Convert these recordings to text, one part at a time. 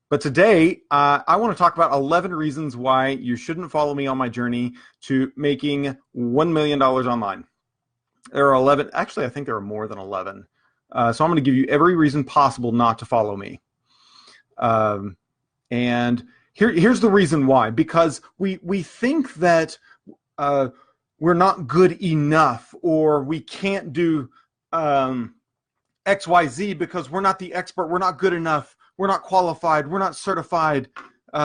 But today, I want to talk about 11 reasons why you shouldn't follow me on my journey to making $1 million online. There are 11. Actually, I think there are more than 11. So I'm going to give you every reason possible not to follow me. And here's the reason why. Because we think that we're not good enough, or we can't do XYZ because we're not the expert. We're not good enough. We're not qualified. We're not certified.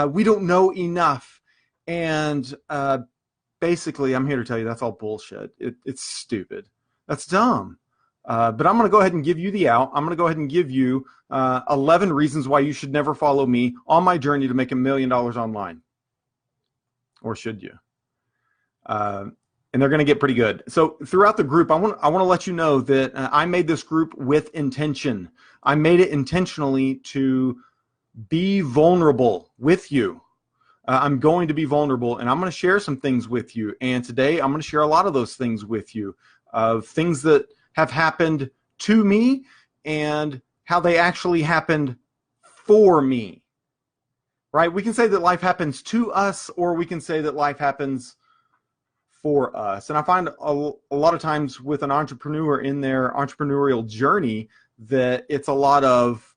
We don't know enough. And basically, I'm here to tell you that's all bullshit. It's stupid. That's dumb. But I'm going to go ahead and give you the out. I'm going to go ahead and give you 11 reasons why you should never follow me on my journey to make $1 million online. Or should you? And they're going to get pretty good. So throughout the group, I want to let you know that I made this group with intention. I made it intentionally to be vulnerable with you. I'm going to be vulnerable, and I'm going to share some things with you. And today, I'm going to share a lot of those things with you, of things that have happened to me and how they actually happened for me. Right? We can say that life happens to us, or we can say that life happens for us. And I find a lot of times with an entrepreneur in their entrepreneurial journey that it's a lot of,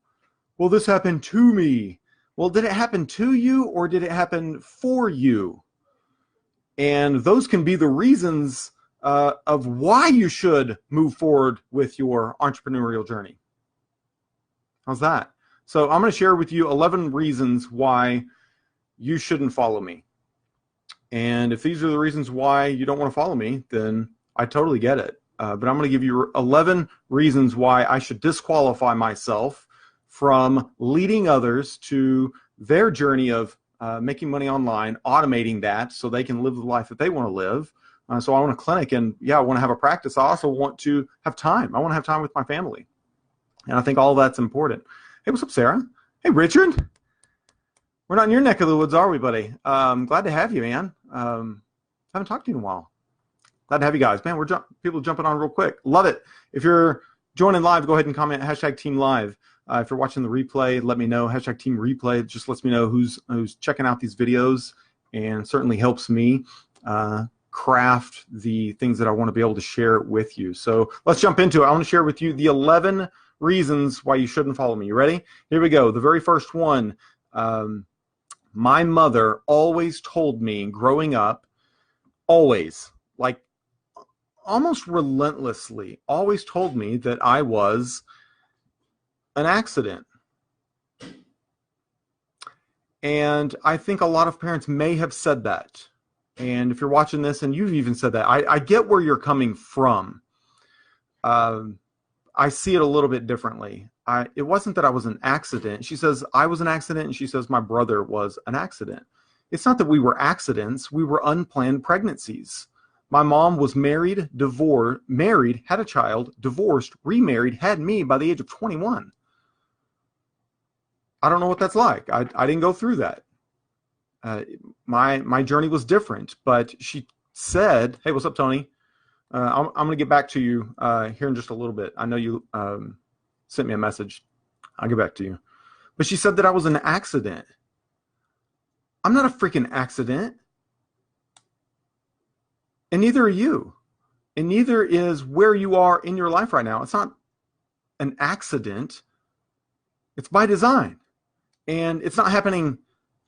well, this happened to me. Well, did it happen to you, or did it happen for you? And those can be the reasons of why you should move forward with your entrepreneurial journey. How's that? So I'm going to share with you 11 reasons why you shouldn't follow me. And if these are the reasons why you don't want to follow me, then I totally get it. But I'm going to give you 11 reasons why I should disqualify myself from leading others to their journey of making money online, automating that so they can live the life that they want to live. So I want a clinic, and I want to have a practice. I also want to have time. I want to have time with my family. And I think all that's important. Hey, what's up, Sarah? Hey, Richard. We're not in your neck of the woods, are we, buddy? Glad to have you, man. Haven't talked to you in a while. Glad to have you guys. Man, people jumping on real quick. Love it. If you're joining live, go ahead and comment #TeamLive. If you're watching the replay, let me know. #TeamReplay. It just lets me know who's checking out these videos, and certainly helps me craft the things that I want to be able to share with you. So let's jump into it. I want to share with you the 11 reasons why you shouldn't follow me. You ready? Here we go. The very first one. My mother always told me growing up, always, like almost relentlessly, always told me that I was an accident. And I think a lot of parents may have said that. And if you're watching this and you've even said that, I get where you're coming from. I see it a little bit differently. It wasn't that I was an accident. She says I was an accident, and she says my brother was an accident. It's not that we were accidents. We were unplanned pregnancies. My mom was married, had a child, divorced, remarried, had me by the age of 21. I don't know what that's like. I didn't go through that. My journey was different, but she said, hey, what's up, Tony? I'm going to get back to you here in just a little bit. I know you sent me a message. I'll get back to you. But she said that I was an accident. I'm not a freaking accident. And neither are you. And neither is where you are in your life right now. It's not an accident. It's by design. And it's not happening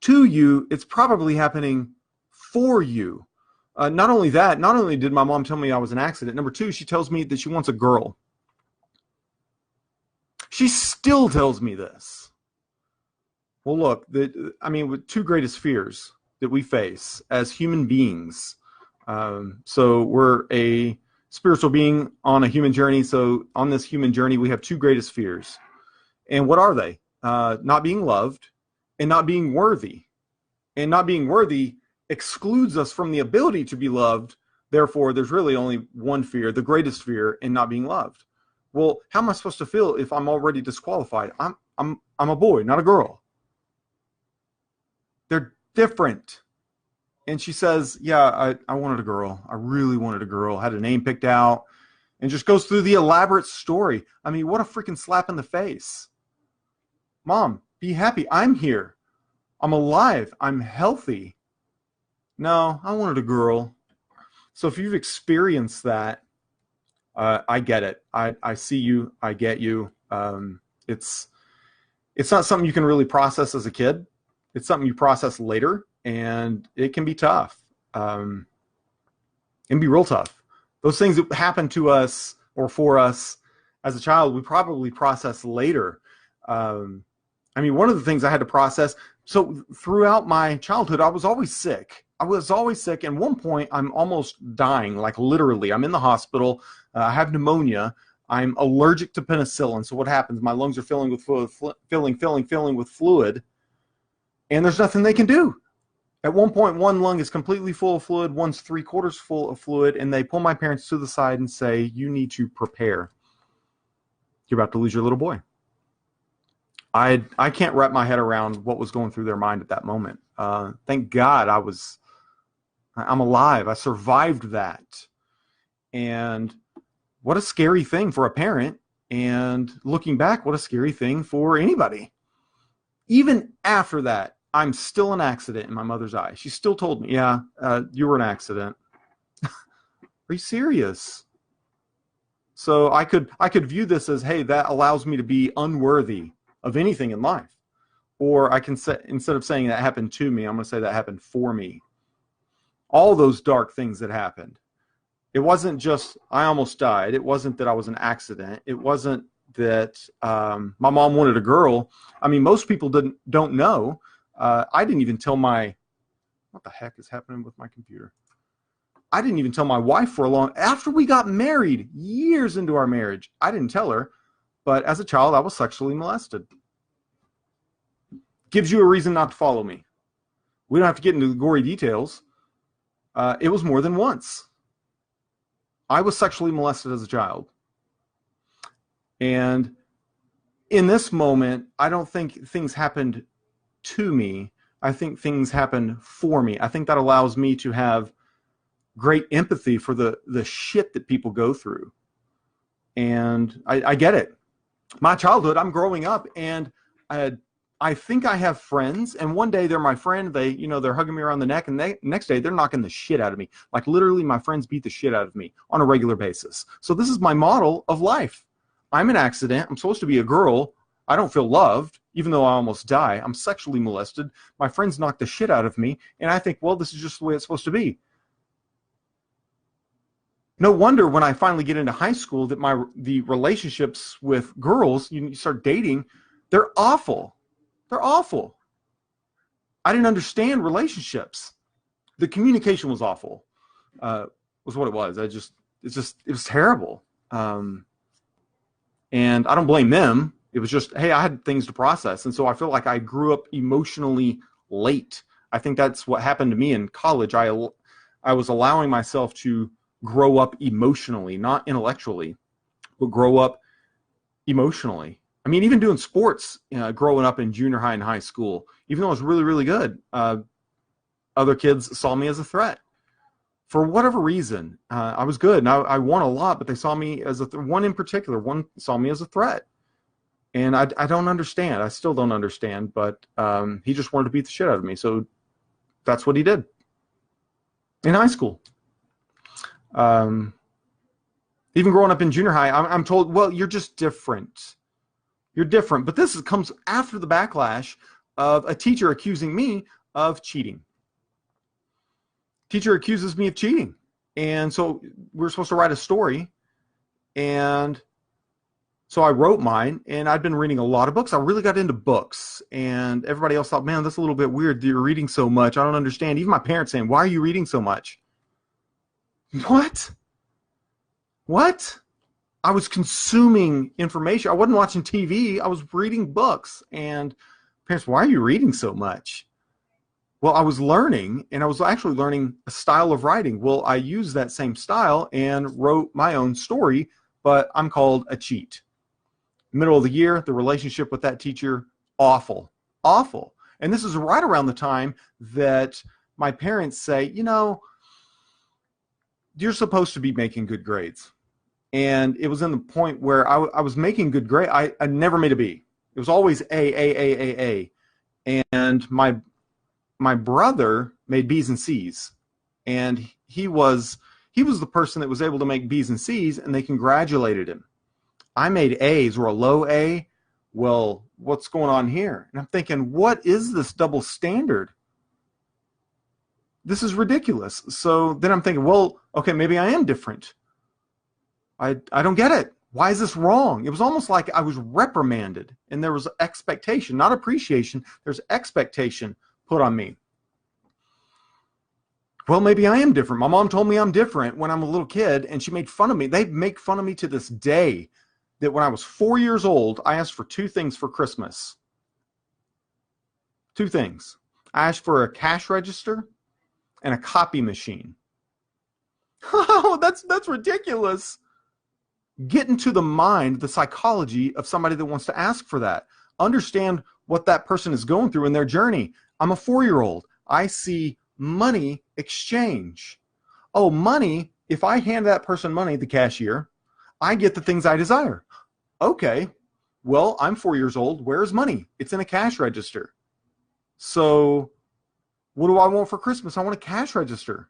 to you. It's probably happening for you. Not only that, not only did my mom tell me I was an accident, number two, she tells me that she wants a girl. She still tells me this. Well, look, with two greatest fears that we face as human beings. So we're a spiritual being on a human journey. So on this human journey, we have two greatest fears. And what are they? Not being loved and not being worthy. And not being worthy excludes us from the ability to be loved. Therefore, there's really only one fear, the greatest fear, in not being loved. Well, how am I supposed to feel if I'm already disqualified? I'm a boy, not a girl. They're different. And she says, yeah, I wanted a girl. I really wanted a girl. Had a name picked out. And just goes through the elaborate story. I mean, what a freaking slap in the face. Mom, Be happy. I'm here. I'm alive. I'm healthy. No, I wanted a girl. So if you've experienced that, I get it. I see you. I get you. It's it's not something you can really process as a kid. It's something you process later, and it can be tough. It can be real tough. Those things that happen to us or for us as a child, we probably process later. I mean, one of the things I had to process, so throughout my childhood, I was always sick. I was always sick. At one point, I'm almost dying, like literally. I'm in the hospital. I have pneumonia. I'm allergic to penicillin. So what happens? My lungs are filling with fluid, filling with fluid, and there's nothing they can do. At one point, one lung is completely full of fluid, one's 3/4 full of fluid, and they pull my parents to the side and say, "You need to prepare. You're about to lose your little boy." I can't wrap my head around what was going through their mind at that moment. Thank God I'm alive. I survived that. And what a scary thing for a parent. And looking back, what a scary thing for anybody. Even after that, I'm still an accident in my mother's eyes. She still told me, yeah, you were an accident. Are you serious? So I could view this as, hey, that allows me to be unworthy of anything in life. Or I can say, instead of saying that happened to me, I'm going to say that happened for me. All those dark things that happened. It wasn't just I almost died. It wasn't that I was an accident. It wasn't that my mom wanted a girl. I mean, most people don't know. I didn't even tell what the heck is happening with my computer? I didn't even tell my wife for a long, after we got married, years into our marriage, I didn't tell her, but as a child, I was sexually molested. Gives you a reason not to follow me. We don't have to get into the gory details. It was more than once. I was sexually molested as a child. And in this moment, I don't think things happened to me. I think things happened for me. I think that allows me to have great empathy for the shit that people go through. And I get it. My childhood, I'm growing up, and I think I have friends, and one day they're my friend. They're hugging me around the neck, and next day they're knocking the shit out of me. Like literally, my friends beat the shit out of me on a regular basis. So this is my model of life. I'm an accident. I'm supposed to be a girl. I don't feel loved, even though I almost die. I'm sexually molested. My friends knock the shit out of me, and I think, well, this is just the way it's supposed to be. No wonder when I finally get into high school that the relationships with girls, you start dating, they're awful. They're awful. I didn't understand relationships. The communication was awful. Was what it was. It was terrible. And I don't blame them. It was just, hey, I had things to process. And so I feel like I grew up emotionally late. I think that's what happened to me in college. I was allowing myself to grow up emotionally, not intellectually, but grow up emotionally. I mean, even doing sports, growing up in junior high and high school, even though I was really, really good, other kids saw me as a threat. For whatever reason, I was good, and I won a lot, but they saw me as one in particular, one saw me as a threat. And I don't understand. I still don't understand, but he just wanted to beat the shit out of me. So that's what he did in high school. Even growing up in junior high, I'm told, well, you're just different. You're different. But this comes after the backlash of a teacher accusing me of cheating. Teacher accuses me of cheating. And so we're supposed to write a story. And so I wrote mine, and I'd been reading a lot of books. I really got into books. And everybody else thought, man, that's a little bit weird that you're reading so much. I don't understand. Even my parents saying, why are you reading so much? What? I was consuming information. I wasn't watching TV. I was reading books. And parents, why are you reading so much? Well, I was learning, and I was actually learning a style of writing. Well, I used that same style and wrote my own story, but I'm called a cheat. Middle of the year, the relationship with that teacher, awful. And this is right around the time that my parents say, you're supposed to be making good grades. And it was in the point where I was making good grades. I never made a B. It was always A. And my brother made B's and C's, and he was the person that was able to make B's and C's, and they congratulated him. I made A's or a low A. Well, what's going on here? And I'm thinking, what is this double standard? This is ridiculous. So then I'm thinking, well, okay, maybe I am different. I don't get it. Why is this wrong? It was almost like I was reprimanded, and there was expectation, not appreciation. There's expectation put on me. Well, maybe I am different. My mom told me I'm different when I'm a little kid, and she made fun of me. They make fun of me to this day that when I was 4 years old, I asked for two things for Christmas. Two things. I asked for a cash register and a copy machine. Oh, that's ridiculous. Get into the mind, the psychology of somebody that wants to ask for that. Understand what that person is going through in their journey. I'm a 4-year-old. I see money exchange. Oh, money, if I hand that person money, the cashier, I get the things I desire. Okay, well, I'm 4 years old. Where's money? It's in a cash register. So what do I want for Christmas? I want a cash register.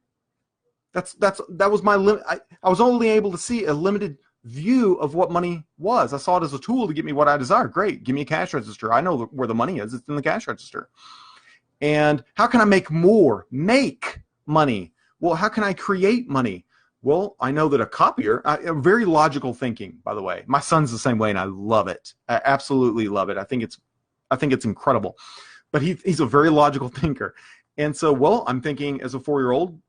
That was my limit. I was only able to see a limited view of what money was. I saw it as a tool to get me what I desire. Great, give me a cash register. I know where the money is. It's in the cash register. And how can I make more? Make money. Well, how can I create money? Well, I know that a copier, very logical thinking, by the way. My son's the same way, and I love it. I absolutely love it. I think it's incredible. But he's a very logical thinker. And so, well, I'm thinking as a 4-year-old,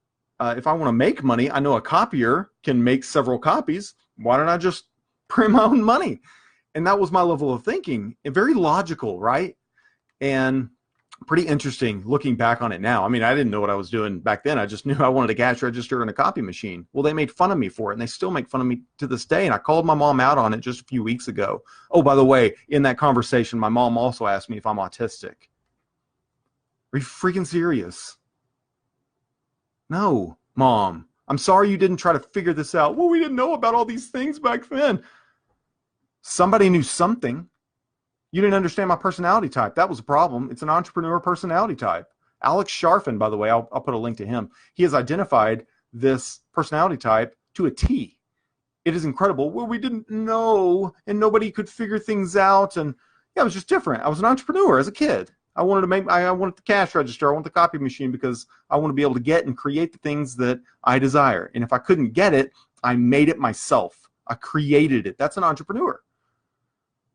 if I want to make money, I know a copier can make several copies. Why don't I just print my own money? And that was my level of thinking. And very logical, right? And pretty interesting looking back on it now. I mean, I didn't know what I was doing back then. I just knew I wanted a cash register and a copy machine. Well, they made fun of me for it, and they still make fun of me to this day. And I called my mom out on it just a few weeks ago. Oh, by the way, in that conversation, my mom also asked me if I'm autistic. Are you freaking serious? No, Mom. I'm sorry you didn't try to figure this out. Well, we didn't know about all these things back then. Somebody knew something. You didn't understand my personality type. That was a problem. It's an entrepreneur personality type. Alex Sharfin, by the way, I'll put a link to him. He has identified this personality type to a T. It is incredible. Well, we didn't know, and nobody could figure things out. And yeah, it was just different. I was an entrepreneur as a kid. I wanted the cash register. I want the copy machine because I want to be able to get and create the things that I desire. And if I couldn't get it, I made it myself. I created it. That's an entrepreneur.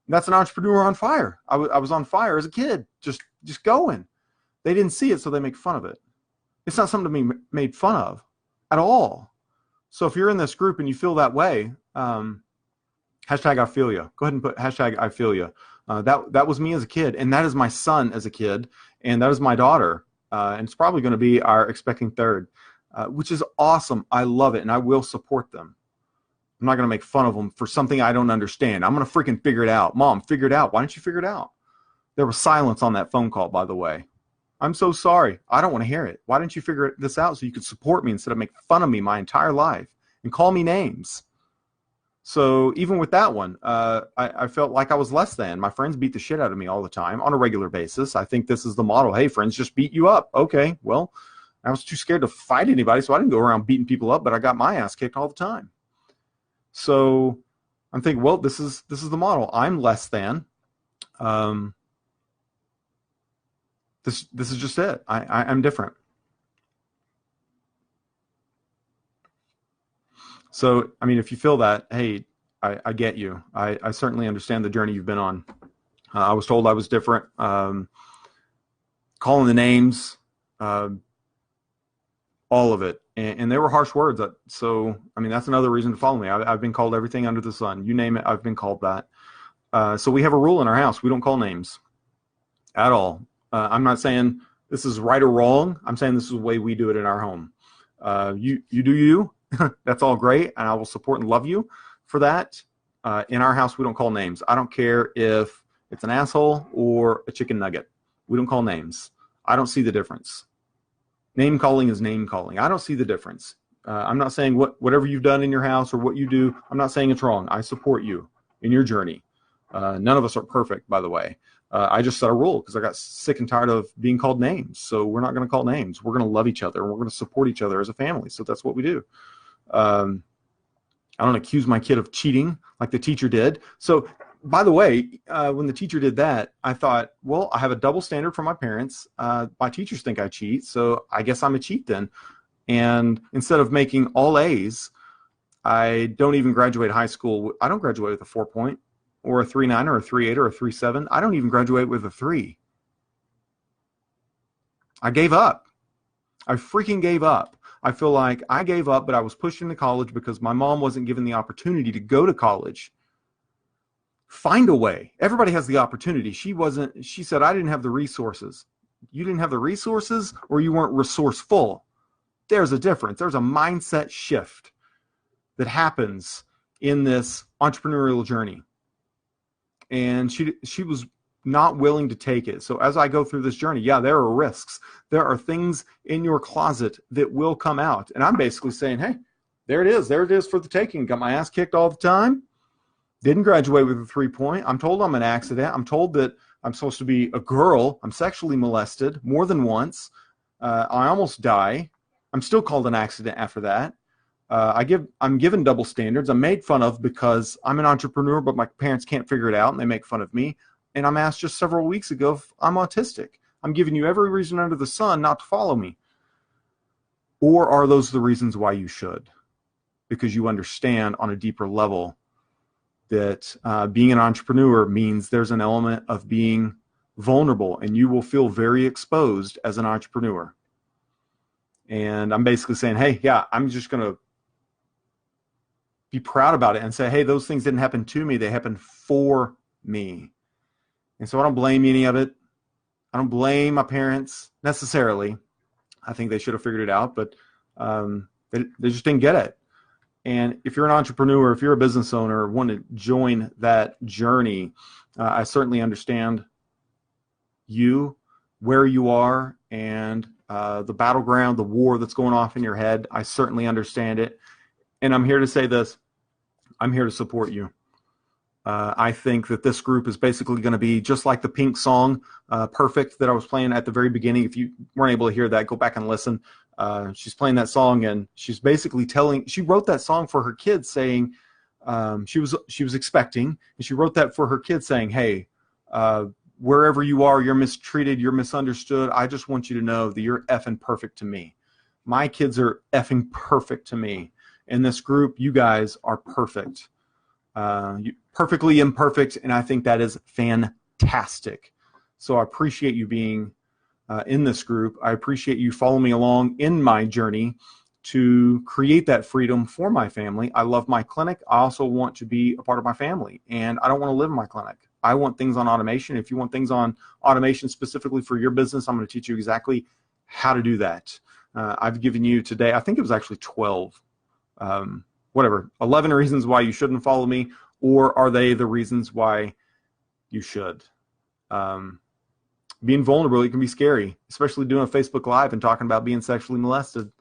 That's an entrepreneur on fire. I was on fire as a kid, just going. They didn't see it, so they make fun of it. It's not something to be made fun of at all. So if you're in this group and you feel that way, hashtag I feel you. Go ahead and put hashtag I feel you. That was me as a kid, and that is my son as a kid, and that is my daughter, and it's probably going to be our expecting third, which is awesome. I love it, and I will support them. I'm not going to make fun of them for something I don't understand. I'm going to freaking figure it out. Mom, figure it out. Why didn't you figure it out? There was silence on that phone call, by the way. I'm so sorry. I don't want to hear it. Why didn't you figure this out so you could support me instead of make fun of me my entire life and call me names? So even with that one, I felt like I was less than. My friends beat the shit out of me all the time on a regular basis. I think this is the model. Hey, friends just beat you up. Okay, well, I was too scared to fight anybody, so I didn't go around beating people up, but I got my ass kicked all the time. So I'm thinking, well, this is the model. I'm less than. This is just it. I'm different. So, I mean, if you feel that, hey, I get you. I certainly understand the journey you've been on. I was told I was different. Calling the names, all of it. And they were harsh words. So, I mean, that's another reason to follow me. I've been called everything under the sun. You name it, I've been called that. So we have a rule in our house. We don't call names at all. I'm not saying this is right or wrong. I'm saying this is the way we do it in our home. You do you. That's all great, and I will support and love you for that. In our house, we don't call names. I don't care if it's an asshole or a chicken nugget. We don't call names. I don't see the difference. Name calling is name calling. I don't see the difference. I'm not saying whatever you've done in your house or what you do, I'm not saying it's wrong. I support you in your journey. None of us are perfect, by the way. I just set a rule because I got sick and tired of being called names. So we're not going to call names. We're going to love each other, and we're going to support each other as a family. So that's what we do. I don't accuse my kid of cheating like the teacher did. So, by the way, when the teacher did that, I thought, well, I have a double standard for my parents. My teachers think I cheat, so I guess I'm a cheat then. And instead of making all A's, I don't even graduate high school. I don't graduate with a 4.0 or a 3.9 or a 3.8 or a 3.7. I don't even graduate with a 3. I gave up. I freaking gave up. I feel like I gave up, but I was pushed into college because my mom wasn't given the opportunity to go to college. Find a way. Everybody has the opportunity. She said, I didn't have the resources. You didn't have the resources, or you weren't resourceful. There's a difference. There's a mindset shift that happens in this entrepreneurial journey. And she was not willing to take it. So as I go through this journey, yeah, there are risks. There are things in your closet that will come out. And I'm basically saying, hey, there it is. There it is for the taking. Got my ass kicked all the time. Didn't graduate with a 3.0. I'm told I'm an accident. I'm told that I'm supposed to be a girl. I'm sexually molested more than once. I almost die. I'm still called an accident after that. I'm given double standards. I'm made fun of because I'm an entrepreneur, but my parents can't figure it out, and they make fun of me. And I'm asked just several weeks ago if I'm autistic. I'm giving you every reason under the sun not to follow me. Or are those the reasons why you should? Because you understand on a deeper level that being an entrepreneur means there's an element of being vulnerable, and you will feel very exposed as an entrepreneur. And I'm basically saying, hey, yeah, I'm just going to be proud about it and say, hey, those things didn't happen to me. They happened for me. And so I don't blame any of it. I don't blame my parents necessarily. I think they should have figured it out, but they just didn't get it. And if you're an entrepreneur, if you're a business owner, want to join that journey, I certainly understand you, where you are, and the battleground, the war that's going off in your head. I certainly understand it. And I'm here to say this. I'm here to support you. I think that this group is basically going to be just like the Pink song, Perfect, that I was playing at the very beginning. If you weren't able to hear that, go back and listen. She's playing that song, and she's basically she wrote that song for her kids, saying she was expecting, and she wrote that for her kids saying, hey, wherever you are, you're mistreated, you're misunderstood. I just want you to know that you're effing perfect to me. My kids are effing perfect to me. In this group, you guys are perfect. Perfectly imperfect, and I think that is fantastic. So I appreciate you being in this group. I appreciate you following me along in my journey to create that freedom for my family. I love my clinic. I also want to be a part of my family, and I don't want to live in my clinic. I want things on automation. If you want things on automation specifically for your business, I'm going to teach you exactly how to do that. I've given you today, I think it was actually 12, 11 reasons why you shouldn't follow me, or are they the reasons why you should? Being vulnerable, it can be scary, especially doing a Facebook Live and talking about being sexually molested,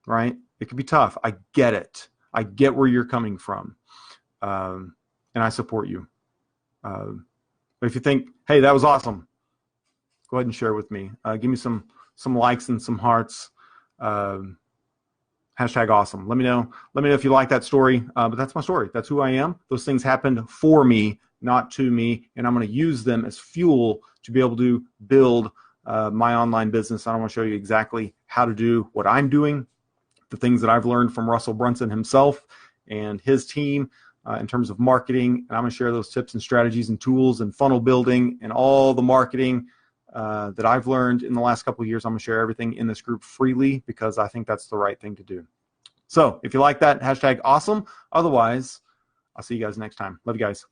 right? It can be tough. I get it. I get where you're coming from, and I support you. But if you think, hey, that was awesome, go ahead and share it with me. Give me some likes and some hearts. Hashtag awesome. Let me know if you like that story. But that's my story. That's who I am. Those things happened for me, not to me. And I'm going to use them as fuel to be able to build my online business. I want to show you exactly how to do what I'm doing, the things that I've learned from Russell Brunson himself and his team in terms of marketing. And I'm going to share those tips and strategies and tools and funnel building and all the marketing that I've learned in the last couple of years. I'm going to share everything in this group freely because I think that's the right thing to do. So if you like that, hashtag awesome. Otherwise, I'll see you guys next time. Love you guys.